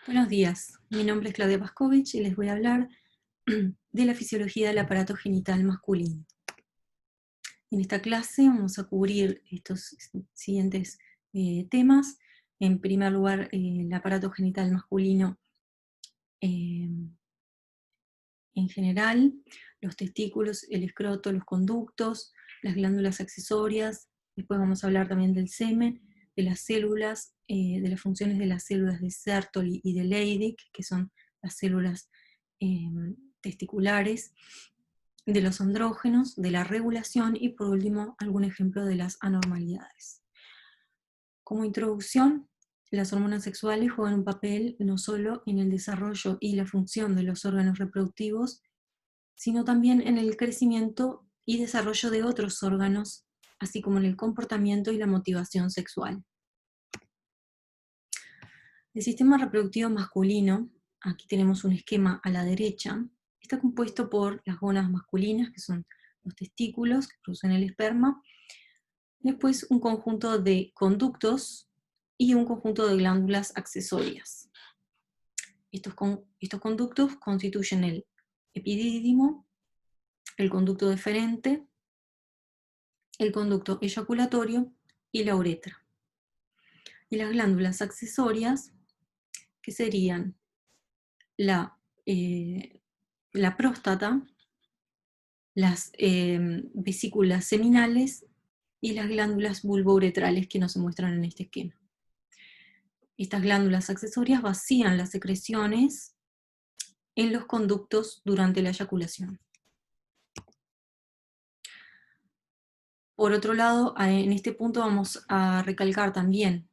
Buenos días, mi nombre es Claudia Pascovich y les voy a hablar de la fisiología del aparato genital masculino. En esta clase vamos a cubrir estos siguientes temas. En primer lugar, el aparato genital masculino eh, en general, los testículos, el escroto, los conductos, las glándulas accesorias. Después vamos a hablar también del semen, de las células, de las funciones de las células de Sertoli y de Leydig, que son las células testiculares, de los andrógenos, de la regulación y por último algún ejemplo de las anormalidades. Como introducción, las hormonas sexuales juegan un papel no solo en el desarrollo y la función de los órganos reproductivos, sino también en el crecimiento y desarrollo de otros órganos, así como en el comportamiento y la motivación sexual. El sistema reproductivo masculino, aquí tenemos un esquema a la derecha, está compuesto por las gónadas masculinas, que son los testículos que producen el esperma, después un conjunto de conductos y un conjunto de glándulas accesorias. Estos conductos constituyen el epidídimo, el conducto deferente, el conducto eyaculatorio y la uretra. Y las glándulas accesorias, que serían la próstata, las vesículas seminales y las glándulas vulvouretrales que no se muestran en este esquema. Estas glándulas accesorias vacían las secreciones en los conductos durante la eyaculación. Por otro lado, en este punto vamos a recalcar también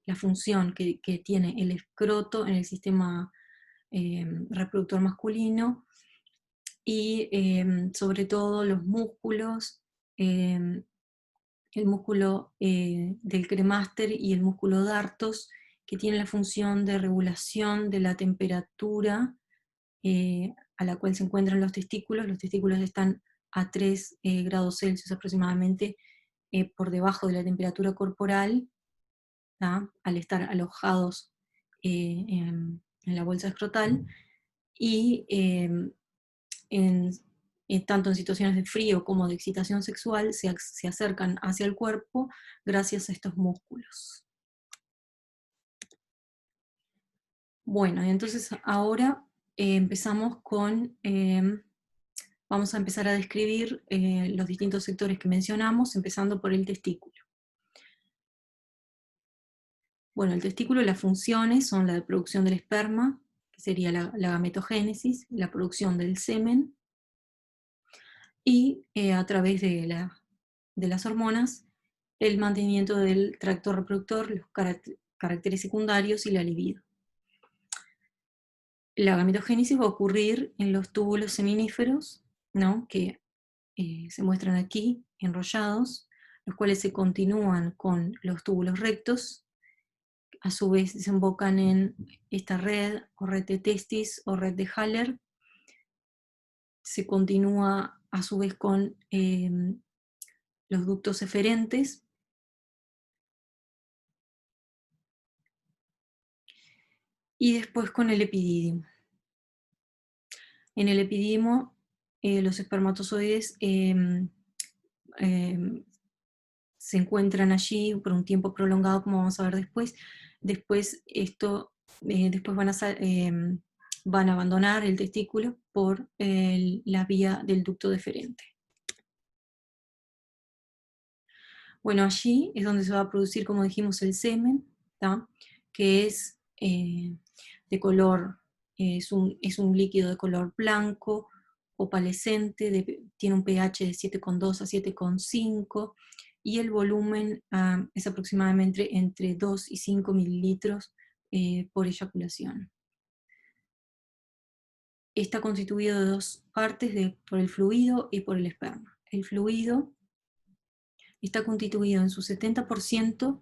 la función que tiene el escroto en el sistema reproductor masculino y sobre todo los músculos, el músculo del cremaster y el músculo dartos, que tienen la función de regulación de la temperatura a la cual se encuentran los testículos. Los testículos están a 3 grados Celsius aproximadamente por debajo de la temperatura corporal, ¿tá? Al estar alojados en la bolsa escrotal, y tanto en situaciones de frío como de excitación sexual se acercan hacia el cuerpo gracias a estos músculos. Bueno, entonces ahora empezamos con... vamos a empezar a describir los distintos sectores que mencionamos, empezando por el testículo. Bueno, el testículo, las funciones son la de producción del esperma, que sería la gametogénesis, la producción del semen, y a través de las hormonas, el mantenimiento del tracto reproductor, los caracteres secundarios y la libido. La gametogénesis va a ocurrir en los túbulos seminíferos, ¿no? Que se muestran aquí, enrollados, los cuales se continúan con los túbulos rectos, a su vez desembocan en esta red, o red de testis, o red de Haller. Se continúa a su vez con los ductos eferentes, y después con el epidídimo. En el epidídimo, los espermatozoides se encuentran allí por un tiempo prolongado, como vamos a ver después. Después van a abandonar el testículo por la vía del ducto deferente. Bueno, allí es donde se va a producir, como dijimos, el semen, ¿tá? Que es de color, es un líquido de color blanco, opalescente, tiene un pH de 7,2 a 7,5, y el volumen es aproximadamente entre 2 y 5 mililitros por eyaculación. Está constituido de dos partes, por el fluido y por el esperma. El fluido está constituido en su 70%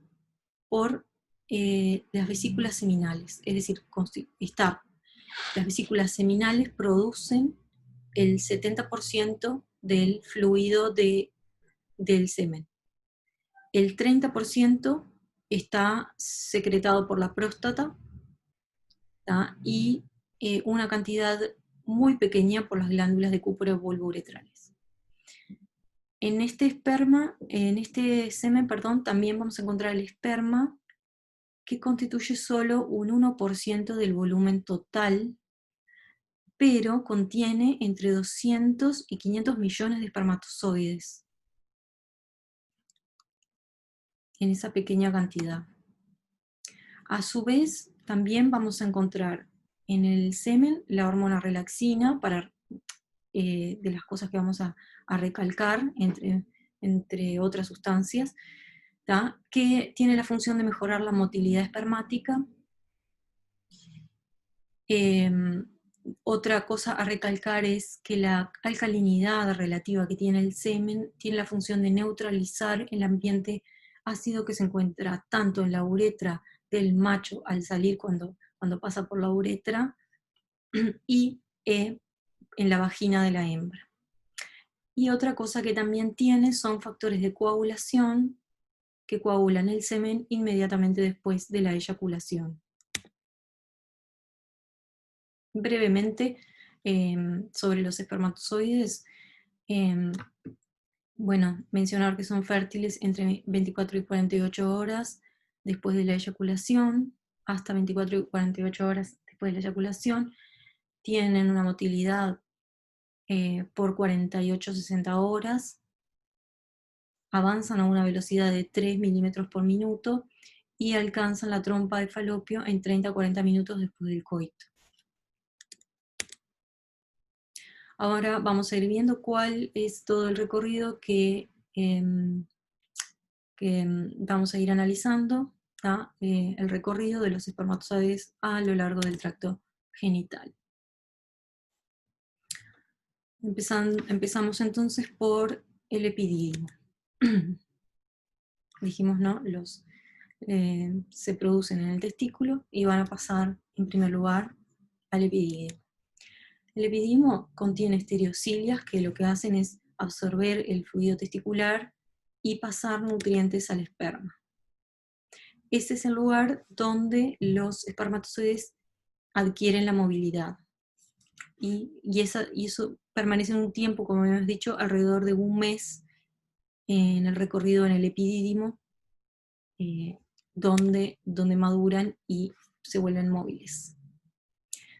por las vesículas seminales, es decir, las vesículas seminales producen el 70% del fluido del semen. El 30% está secretado por la próstata, ¿tá? Y una cantidad muy pequeña por las glándulas de Cúpula bulbouretrales. En este semen, perdón, también vamos a encontrar el esperma, que constituye solo un 1% del volumen total, pero contiene entre 200 y 500 millones de espermatozoides en esa pequeña cantidad. A su vez, también vamos a encontrar en el semen la hormona relaxina, de las cosas que vamos a recalcar, entre otras sustancias, ¿tá? Que tiene la función de mejorar la motilidad espermática. Otra cosa a recalcar es que la alcalinidad relativa que tiene el semen tiene la función de neutralizar el ambiente ácido que se encuentra tanto en la uretra del macho al salir cuando pasa por la uretra y en la vagina de la hembra. Y otra cosa que también tiene son factores de coagulación que coagulan el semen inmediatamente después de la eyaculación. Brevemente, sobre los espermatozoides, bueno, mencionar que son fértiles entre 24 y 48 horas después de la eyaculación, hasta 24 y 48 horas después de la eyaculación, tienen una motilidad por 48-60 horas, avanzan a una velocidad de 3 milímetros por minuto y alcanzan la trompa de falopio en 30-40 minutos después del coito. Ahora vamos a ir viendo cuál es todo el recorrido que vamos a ir analizando, el recorrido de los espermatozoides a lo largo del tracto genital. Empezamos entonces por el epididymo. Dijimos, ¿no? Se producen en el testículo y van a pasar, en primer lugar, al epididymo. El epididymo contiene estereocilias que lo que hacen es absorber el fluido testicular y pasar nutrientes al esperma. Ese es el lugar donde los espermatozoides adquieren la movilidad. Y eso permanece un tiempo, como hemos dicho, alrededor de un mes en el recorrido en el epididymo, donde maduran y se vuelven móviles.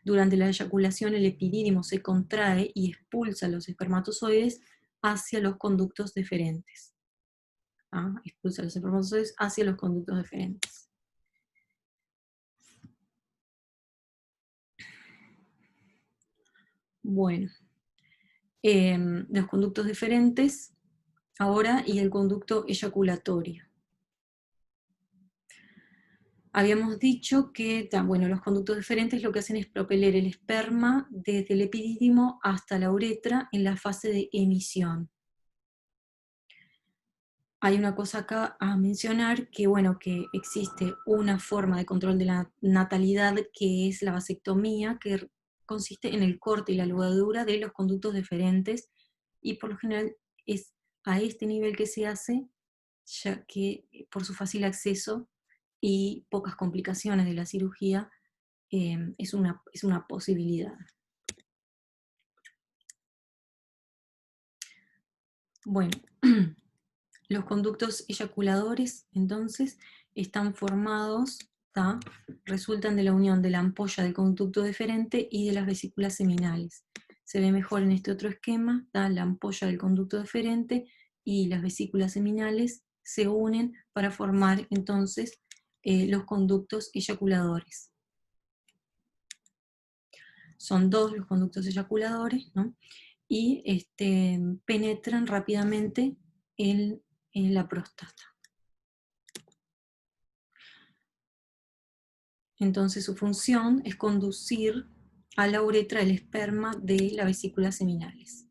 Durante la eyaculación el epididymo se contrae y expulsa los espermatozoides hacia los conductos deferentes. Expulsa los espermatozoides hacia los conductos deferentes. Bueno, los conductos deferentes ahora y el conducto eyaculatorio. Habíamos dicho que los conductos deferentes lo que hacen es propeler el esperma desde el epididymo hasta la uretra en la fase de emisión. Hay una cosa acá a mencionar, que existe una forma de control de la natalidad que es la vasectomía, que consiste en el corte y la ligadura de los conductos deferentes, y por lo general es a este nivel que se hace, ya que por su fácil acceso y pocas complicaciones de la cirugía, es una posibilidad. Bueno, los conductos eyaculadores, entonces, están formados, resultan de la unión de la ampolla del conducto deferente y de las vesículas seminales. Se ve mejor en este otro esquema, la ampolla del conducto deferente y las vesículas seminales se unen para formar entonces los conductos eyaculadores. Son dos los conductos eyaculadores, ¿no? Y penetran rápidamente en la próstata. Entonces su función es conducir a la uretra el esperma de las vesículas seminales.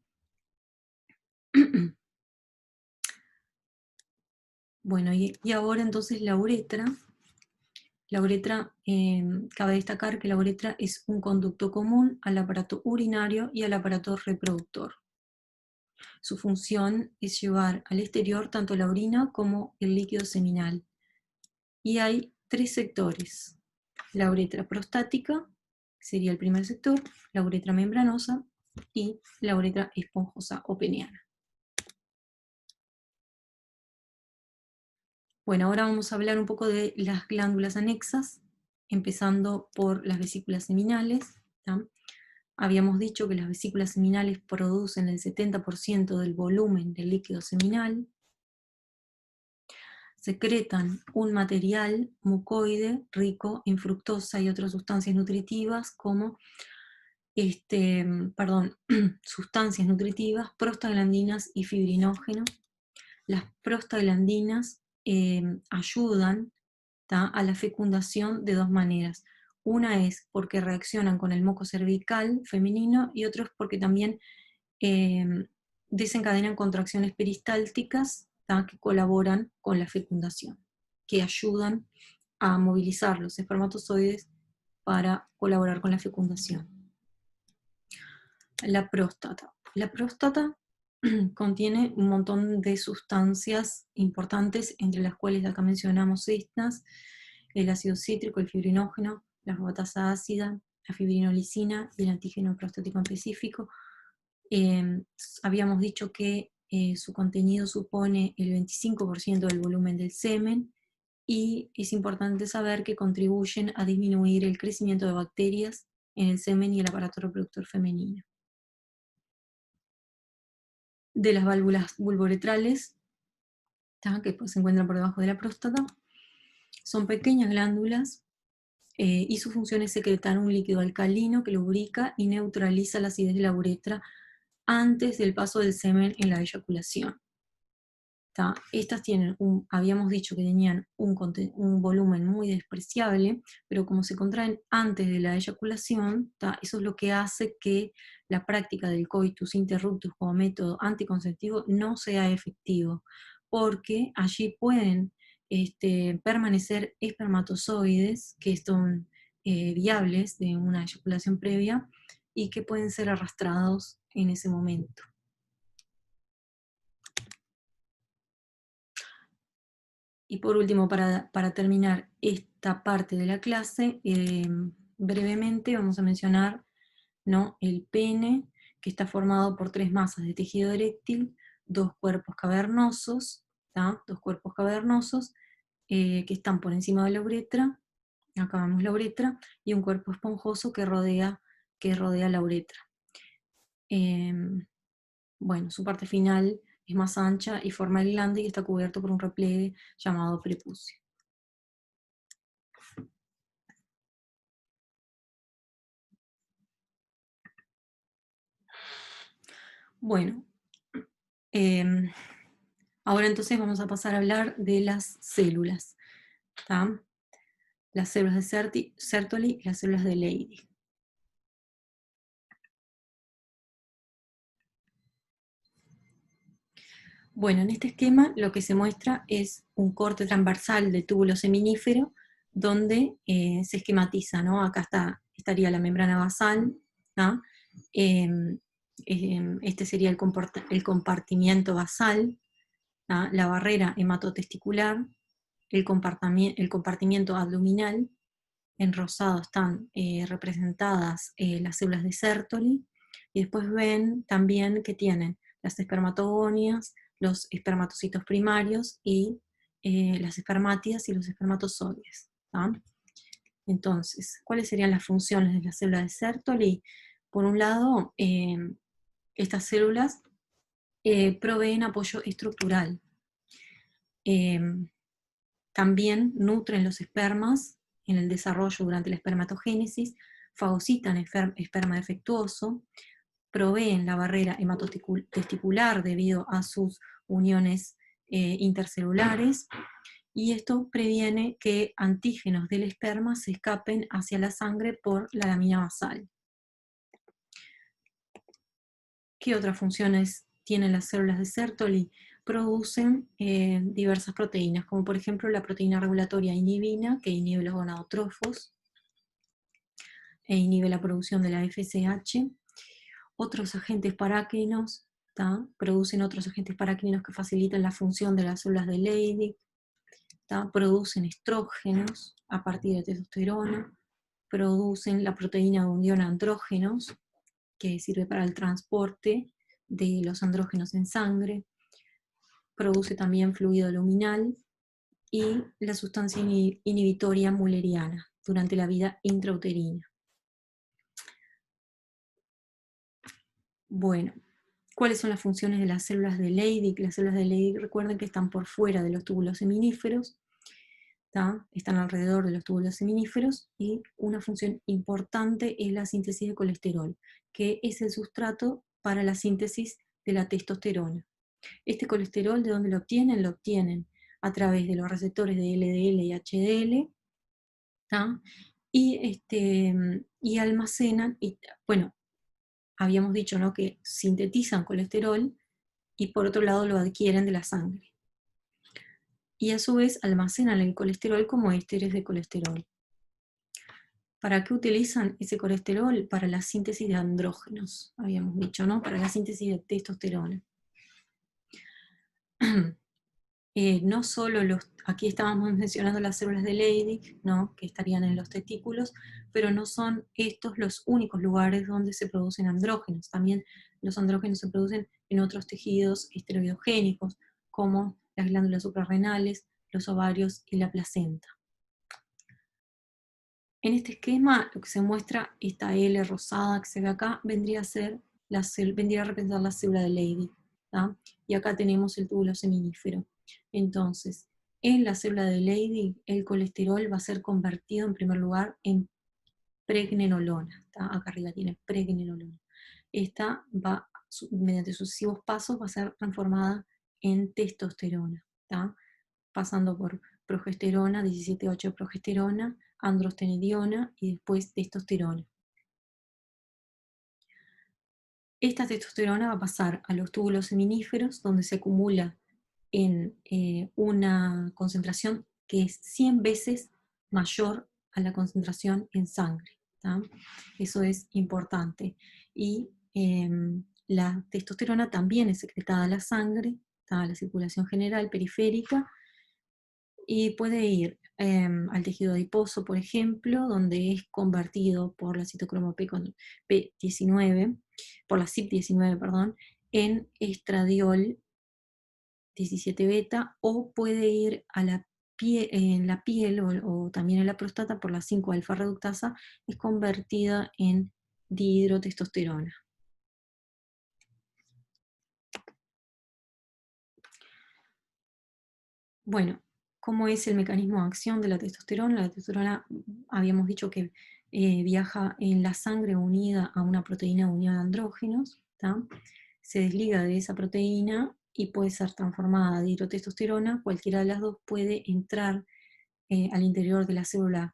Bueno, y ahora entonces la uretra, cabe destacar que la uretra es un conducto común al aparato urinario y al aparato reproductor. Su función es llevar al exterior tanto la orina como el líquido seminal. Y hay tres sectores: la uretra prostática, sería el primer sector, la uretra membranosa y la uretra esponjosa o peneana. Bueno, ahora vamos a hablar un poco de las glándulas anexas, empezando por las vesículas seminales. ¿tá? Habíamos dicho que las vesículas seminales producen el 70% del volumen del líquido seminal. Secretan un material mucoide rico en fructosa y otras sustancias nutritivas como sustancias nutritivas, prostaglandinas y fibrinógenos. Las prostaglandinas ayudan a la fecundación de dos maneras. Una es porque reaccionan con el moco cervical femenino y otra es porque también desencadenan contracciones peristálticas que colaboran con la fecundación, que ayudan a movilizar los espermatozoides para colaborar con la fecundación. La próstata. La próstata contiene un montón de sustancias importantes, entre las cuales acá mencionamos estas: el ácido cítrico, el fibrinógeno, la ascorbatasa ácida, la fibrinolicina y el antígeno prostático específico. Habíamos dicho que su contenido supone el 25% del volumen del semen, y es importante saber que contribuyen a disminuir el crecimiento de bacterias en el semen y el aparato reproductor femenino. De las válvulas vulvoretrales, que se encuentran por debajo de la próstata, son pequeñas glándulas y su función es secretar un líquido alcalino que lubrica y neutraliza la acidez de la uretra antes del paso del semen en la eyaculación. Estas habíamos dicho que tenían un volumen muy despreciable, pero como se contraen antes de la eyaculación, eso es lo que hace que la práctica del coitus interruptus como método anticonceptivo no sea efectivo, porque allí pueden permanecer espermatozoides que son viables de una eyaculación previa y que pueden ser arrastrados en ese momento. Y por último, para terminar esta parte de la clase, brevemente vamos a mencionar, ¿no?, el pene, que está formado por 3 masas de tejido eréctil, 2 cuerpos cavernosos, que están por encima de la uretra, acá vemos la uretra, y un cuerpo esponjoso que rodea la uretra. Bueno, su parte final es más ancha y forma el glande y está cubierto por un repliegue llamado prepucio. Bueno, ahora entonces vamos a pasar a hablar de las células. Las células de Sertoli y las células de Leydig. Bueno, en este esquema lo que se muestra es un corte transversal de túbulo seminífero donde se esquematiza, ¿no? Acá estaría la membrana basal, este sería el compartimiento basal, la barrera hematotesticular, el compartimiento abdominal. En rosado están representadas las células de Sertoli, y después ven también que tienen las espermatogonias, los espermatocitos primarios y las espermátidas y los espermatozoides. Entonces, ¿cuáles serían las funciones de las células de Sertoli? Por un lado, estas células proveen apoyo estructural. También nutren los espermas en el desarrollo durante la espermatogénesis, fagocitan esperma defectuoso, proveen la barrera hematotesticular debido a sus uniones intercelulares, y esto previene que antígenos del esperma se escapen hacia la sangre por la lamina basal. ¿Qué otras funciones tienen las células de Sertoli? Producen diversas proteínas, como por ejemplo la proteína regulatoria inhibina, que inhibe los gonadotrofos e inhibe la producción de la FSH. Otros agentes parácrinos, producen otros agentes parácrinos que facilitan la función de las células de Leydig, producen estrógenos a partir de testosterona, producen la proteína de unión andrógenos, que sirve para el transporte de los andrógenos en sangre, produce también fluido luminal y la sustancia inhibitoria mulleriana durante la vida intrauterina. Bueno, ¿cuáles son las funciones de las células de Leydig? Las células de Leydig, recuerden que están por fuera de los túbulos seminíferos, están alrededor de los túbulos seminíferos, y una función importante es la síntesis de colesterol, que es el sustrato para la síntesis de la testosterona. Este colesterol, ¿de dónde lo obtienen? Lo obtienen a través de los receptores de LDL y HDL, y almacenan, bueno, habíamos dicho, ¿no?, que sintetizan colesterol y por otro lado lo adquieren de la sangre. Y a su vez almacenan el colesterol como ésteres de colesterol. ¿Para qué utilizan ese colesterol? Para la síntesis de andrógenos, habíamos dicho, ¿no? Para la síntesis de testosterona. No solo aquí estábamos mencionando las células de Leydig, ¿no?, que estarían en los testículos, pero no son estos los únicos lugares donde se producen andrógenos. También los andrógenos se producen en otros tejidos esteroidogénicos, como las glándulas suprarrenales, los ovarios y la placenta. En este esquema, lo que se muestra, esta L rosada que se ve acá, vendría a representar la célula de Leydig, y acá tenemos el túbulo seminífero. Entonces, en la célula de Leydig, el colesterol va a ser convertido en primer lugar en pregnenolona. Acá arriba tiene pregnenolona. Esta va, mediante sucesivos pasos, va a ser transformada en testosterona, pasando por progesterona, 17,8 progesterona, androstenediona y después testosterona. Esta testosterona va a pasar a los túbulos seminíferos, donde se acumula en una concentración que es 100 veces mayor a la concentración en sangre. Eso es importante. Y la testosterona también es secretada a la sangre, a la circulación general periférica, y puede ir al tejido adiposo, por ejemplo, donde es convertido por la citocromo P19, por la CYP19, perdón, en estradiol 17 beta, o puede ir a en la piel o también en la próstata por la 5 alfa reductasa, es convertida en dihidrotestosterona. Bueno, ¿cómo es el mecanismo de acción de la testosterona? La testosterona, habíamos dicho que viaja en la sangre unida a una proteína de unión de andrógenos, se desliga de esa proteína y puede ser transformada a dihidrotestosterona. Cualquiera de las dos puede entrar al interior de la célula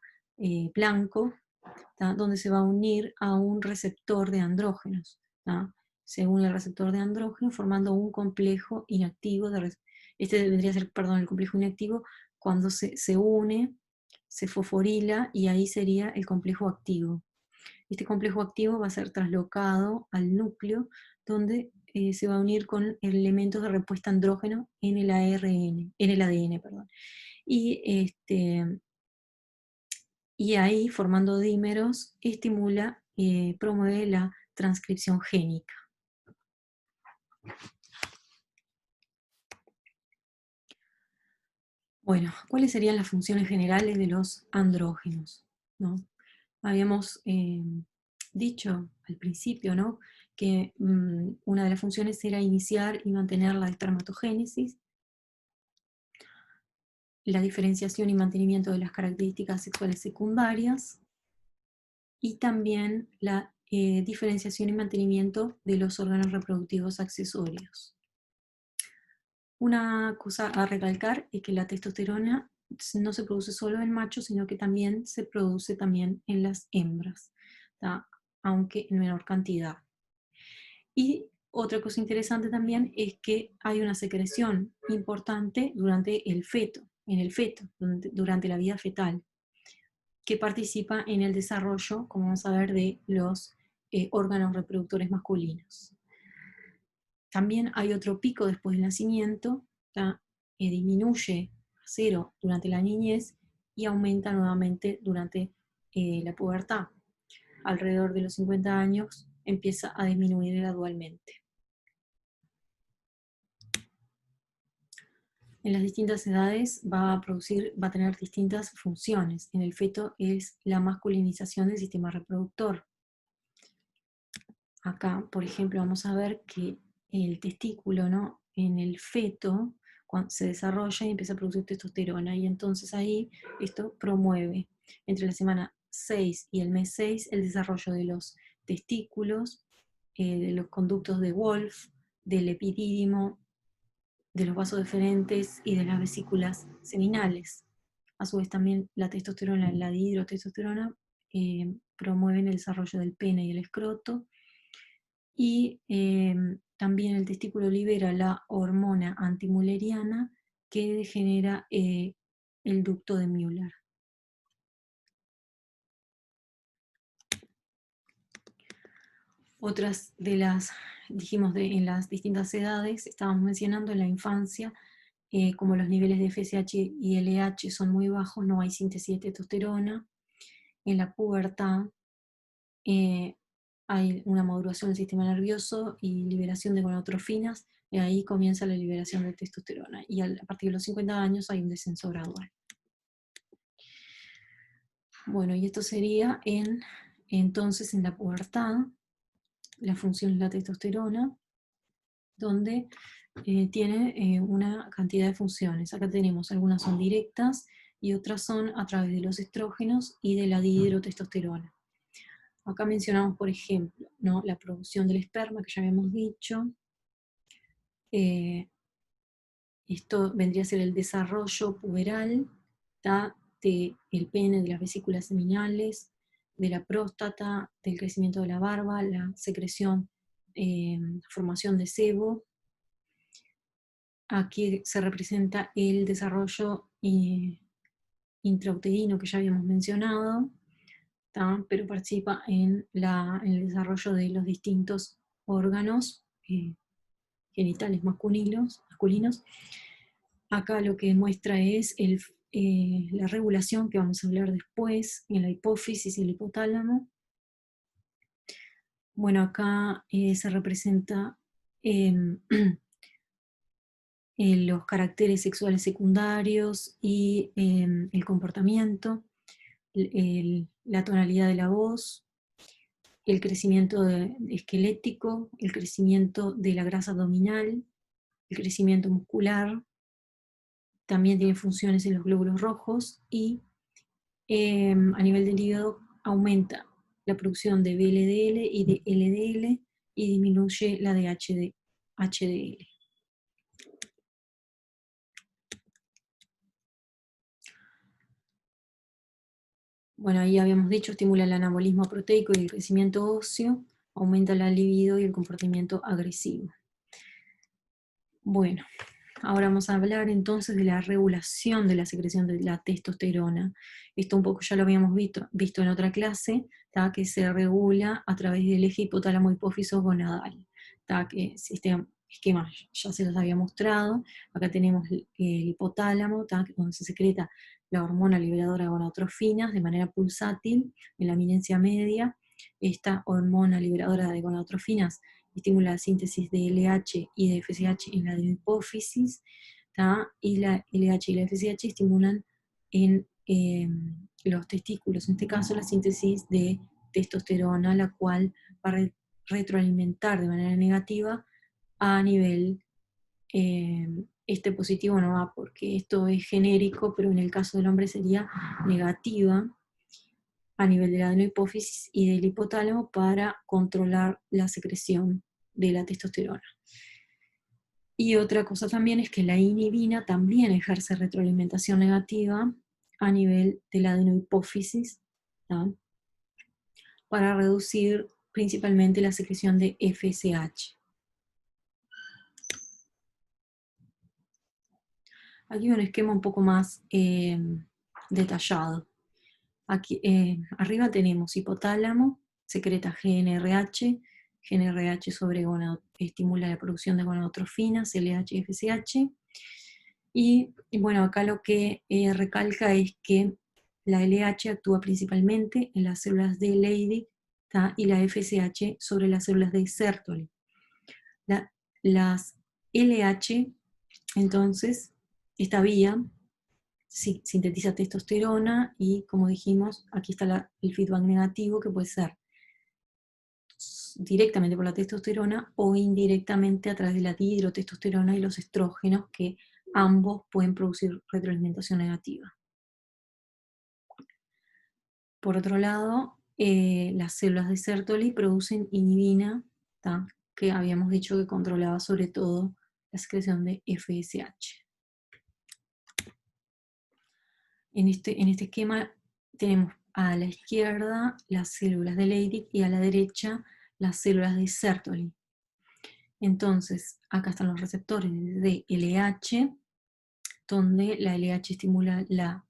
blanco, donde se va a unir a un receptor de andrógenos. Se une al receptor de andrógenos formando un complejo inactivo. Este debería ser, perdón, el complejo inactivo. Cuando se une, se fosforila y ahí sería el complejo activo. Este complejo activo va a ser traslocado al núcleo, donde se va a unir con elementos de respuesta andrógeno en el ADN, perdón. Y ahí, formando dímeros, estimula, promueve la transcripción génica. Bueno, ¿cuáles serían las funciones generales de los andrógenos? ¿No? Habíamos dicho al principio, ¿no?, que una de las funciones era iniciar y mantener la espermatogénesis, la diferenciación y mantenimiento de las características sexuales secundarias, y también la diferenciación y mantenimiento de los órganos reproductivos accesorios. Una cosa a recalcar es que la testosterona no se produce solo en machos, sino que también se produce también en las hembras, aunque en menor cantidad. Y otra cosa interesante también es que hay una secreción importante durante el feto, en el feto, durante la vida fetal, que participa en el desarrollo, como vamos a ver, de los órganos reproductores masculinos. También hay otro pico después del nacimiento, disminuye a 0 durante la niñez y aumenta nuevamente durante la pubertad. Alrededor de los 50 años empieza a disminuir gradualmente. En las distintas edades va a tener distintas funciones. En el feto es la masculinización del sistema reproductor. Acá, por ejemplo, vamos a ver que el testículo, ¿no?, en el feto se desarrolla y empieza a producir testosterona, y entonces ahí esto promueve entre la semana 6 y el mes 6 el desarrollo de los testículos, de los conductos de Wolf, del epidídimo, de los vasos deferentes y de las vesículas seminales. A su vez también la testosterona, la dihidrotestosterona, promueven el desarrollo del pene y el escroto, y también el testículo libera la hormona antimülleriana que genera el ducto de Müller. Otras de las, dijimos, en las distintas edades, estábamos mencionando en la infancia, como los niveles de FSH y LH son muy bajos, no hay síntesis de testosterona. En la pubertad hay una modulación del sistema nervioso y liberación de gonadotrofinas, y ahí comienza la liberación de testosterona. Y a partir de los 50 años hay un descenso gradual. Bueno, y esto sería entonces en la pubertad, la función es la testosterona, donde tiene una cantidad de funciones. Acá tenemos, algunas son directas y otras son a través de los estrógenos y de la dihidrotestosterona. Acá mencionamos, por ejemplo, ¿no?, la producción del esperma, que ya habíamos dicho. Esto vendría a ser el desarrollo puberal del pene, de las vesículas seminales, de la próstata, del crecimiento de la barba, la secreción, formación de sebo. Aquí se representa el desarrollo intrauterino que ya habíamos mencionado, pero participa en el desarrollo de los distintos órganos genitales masculinos. Acá lo que muestra es la regulación, que vamos a hablar después, en la hipófisis y el hipotálamo. Bueno, acá se representa los caracteres sexuales secundarios y el comportamiento, la tonalidad de la voz, el crecimiento esquelético, el crecimiento de la grasa abdominal, el crecimiento muscular. También tiene funciones en los glóbulos rojos, y a nivel del hígado aumenta la producción de VLDL y de LDL y disminuye la de HDL. Bueno, ahí habíamos dicho, estimula el anabolismo proteico y el crecimiento óseo, aumenta la libido y el comportamiento agresivo. Bueno, ahora vamos a hablar entonces de la regulación de la secreción de la testosterona. Esto un poco ya lo habíamos visto en otra clase, que se regula a través del eje hipotálamo hipófisis gonadal, que este esquema ya se los había mostrado. Acá tenemos el hipotálamo, donde se secreta la hormona liberadora de gonadotrofinas de manera pulsátil en la eminencia media. Esta hormona liberadora de gonadotrofinas estimula la síntesis de LH y de FSH en la hipófisis, y la LH y la FSH estimulan en los testículos, en este caso la síntesis de testosterona, la cual va a retroalimentar de manera negativa a nivel, este positivo no va porque esto es genérico, pero en el caso del hombre sería negativa a nivel de la adenohipófisis y del hipotálamo para controlar la secreción de la testosterona. Y otra cosa también es que la inhibina también ejerce retroalimentación negativa a nivel de la adenohipófisis, para reducir principalmente la secreción de FSH. Aquí un esquema un poco más detallado. Aquí, arriba tenemos hipotálamo, secreta GnRH estimula la producción de gonadotrofinas, LH y FSH. Y bueno, acá lo que recalca es que la LH actúa principalmente en las células de Leydig y la FSH sobre las células de Sertoli. Las LH, entonces, esta vía sintetiza testosterona y, como dijimos, aquí está el feedback negativo, que puede ser directamente por la testosterona o indirectamente a través de la dihidrotestosterona y los estrógenos, que ambos pueden producir retroalimentación negativa. Por otro lado, las células de Sertoli producen inhibina, que habíamos dicho que controlaba sobre todo la secreción de FSH. En este esquema tenemos a la izquierda las células de Leydig y a la derecha las células de Sertoli. Entonces, acá están los receptores de LH, donde la LH estimula la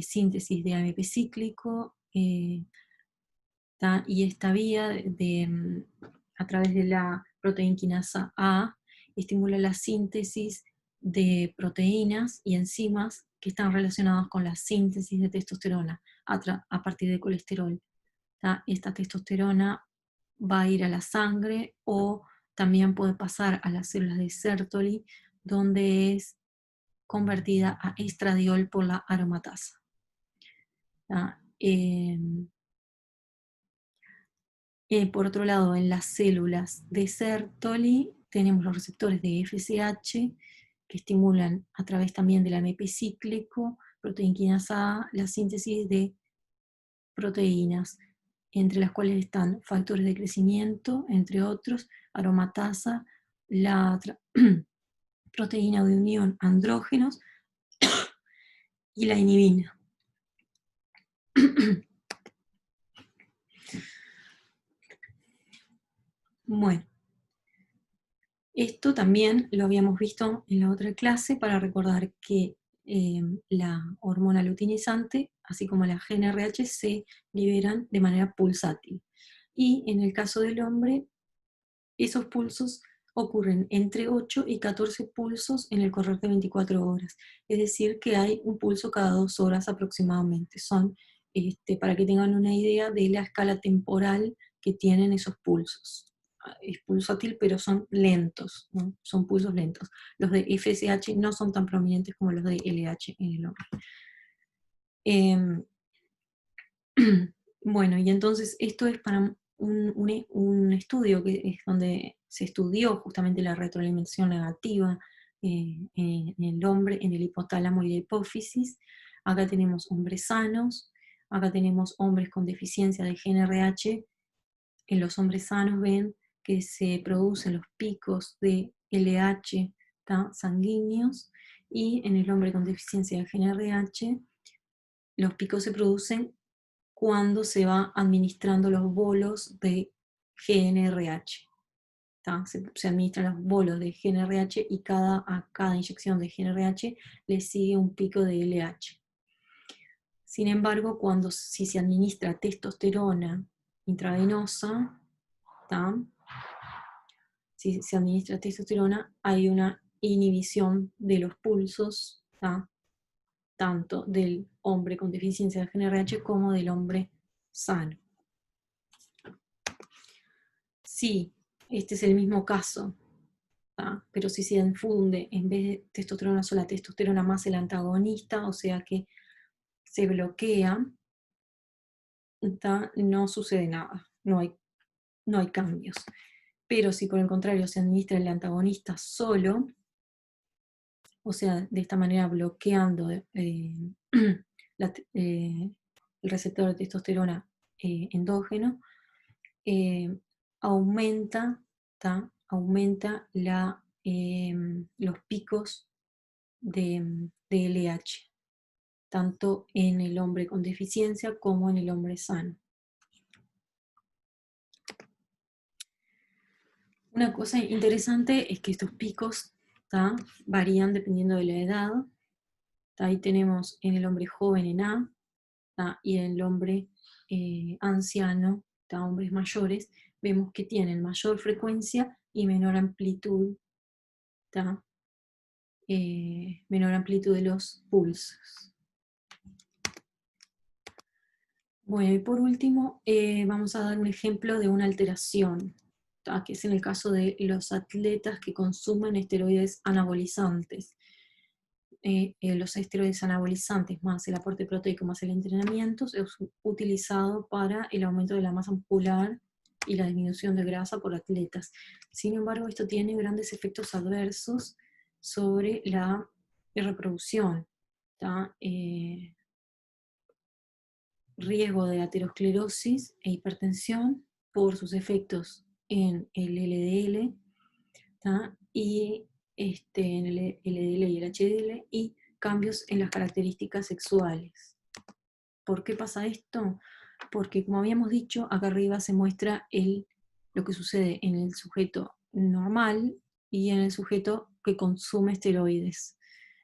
síntesis de AMP cíclico, y esta vía a través de la proteína quinasa A estimula la síntesis de proteínas y enzimas que están relacionadas con la síntesis de testosterona a partir de colesterol. Esta testosterona va a ir a la sangre o también puede pasar a las células de Sertoli, donde es convertida a estradiol por la aromatasa. Por otro lado, en las células de Sertoli tenemos los receptores de FSH que estimulan a través también del AMP cíclico, proteína quinasa A, la síntesis de proteínas, entre las cuales están factores de crecimiento, entre otros, aromatasa, la proteína de unión andrógenos y la inhibina. Bueno, esto también lo habíamos visto en la otra clase para recordar que la hormona luteinizante, así como la GnRH, se liberan de manera pulsátil. Y en el caso del hombre, esos pulsos ocurren entre 8 y 14 pulsos en el correr de 24 horas. Es decir, que hay un pulso cada 2 horas aproximadamente. Son, para que tengan una idea de la escala temporal que tienen esos pulsos. Es pulsátil, pero son lentos, ¿no? Son pulsos lentos. Los de FSH no son tan prominentes como los de LH en el hombre. Bueno, y entonces esto es para un estudio que es donde se estudió justamente la retroalimentación negativa en el hombre, en el hipotálamo y la hipófisis. Acá tenemos hombres sanos, acá tenemos hombres con deficiencia de GnRH. En los hombres sanos ven que se producen los picos de LH sanguíneos, y en el hombre con deficiencia de GnRH los picos se producen cuando se va administrando los bolos de GnRH. Se administran los bolos de GnRH y a cada inyección de GnRH le sigue un pico de LH. Sin embargo, si se administra testosterona intravenosa, si se administra testosterona, hay una inhibición de los pulsos, tanto del hombre con deficiencia de GnRH como del hombre sano. Sí, este es el mismo caso, pero si se infunde en vez de testosterona sola, testosterona más el antagonista, o sea que se bloquea, no sucede nada, no hay cambios. Pero si por el contrario se administra el antagonista solo, o sea, de esta manera bloqueando el receptor de testosterona endógeno, aumenta los picos de LH, tanto en el hombre con deficiencia como en el hombre sano. Una cosa interesante es que estos picos varían dependiendo de la edad. Ahí tenemos en el hombre joven en A, y en el hombre anciano, hombres mayores, vemos que tienen mayor frecuencia y menor amplitud, menor amplitud de los pulsos. Bueno, y por último, vamos a dar un ejemplo de una alteración, ¿tá? Que es en el caso de los atletas que consumen esteroides anabolizantes. Los esteroides anabolizantes más el aporte proteico más el entrenamiento es utilizado para el aumento de la masa muscular y la disminución de grasa por atletas. Sin embargo, esto tiene grandes efectos adversos sobre la reproducción. Riesgo de aterosclerosis e hipertensión por sus efectos en el LDL, y en el LDL y el HDL, y cambios en las características sexuales. ¿Por qué pasa esto? Porque, como habíamos dicho, acá arriba se muestra lo que sucede en el sujeto normal y en el sujeto que consume esteroides.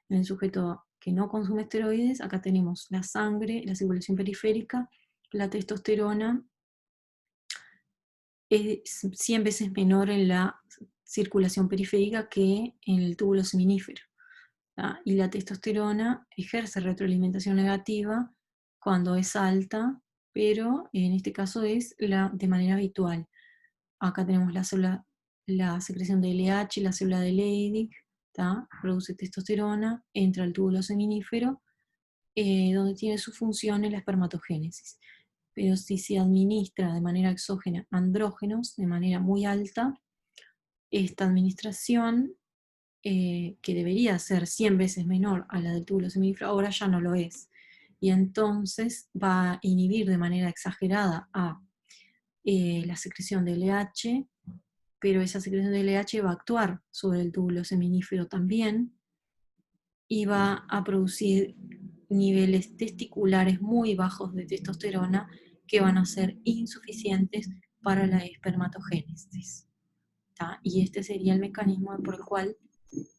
En el sujeto que no consume esteroides, acá tenemos la sangre, la circulación periférica, la testosterona es 100 veces menor en la circulación periférica que en el túbulo seminífero. Y la testosterona ejerce retroalimentación negativa cuando es alta, pero en este caso es de manera habitual. Acá tenemos la secreción de LH, la célula de Leydig, produce testosterona, entra al túbulo seminífero, donde tiene su función en la espermatogénesis. Pero si se administra de manera exógena andrógenos de manera muy alta, esta administración, que debería ser 100 veces menor a la del túbulo seminífero, ahora ya no lo es. Y entonces va a inhibir de manera exagerada a la secreción de LH, pero esa secreción de LH va a actuar sobre el túbulo seminífero también y va a producir niveles testiculares muy bajos de testosterona que van a ser insuficientes para la espermatogénesis. Y este sería el mecanismo por el cual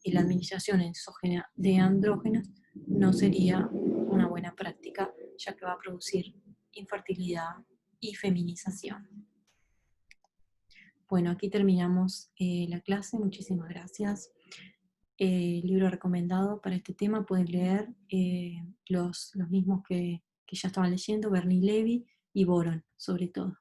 la administración exógena de andrógenos no sería una buena práctica, ya que va a producir infertilidad y feminización. Bueno, aquí terminamos la clase. Muchísimas gracias. Libro recomendado para este tema pueden leer los mismos que ya estaban leyendo, Bernie Levy y Boron, sobre todo.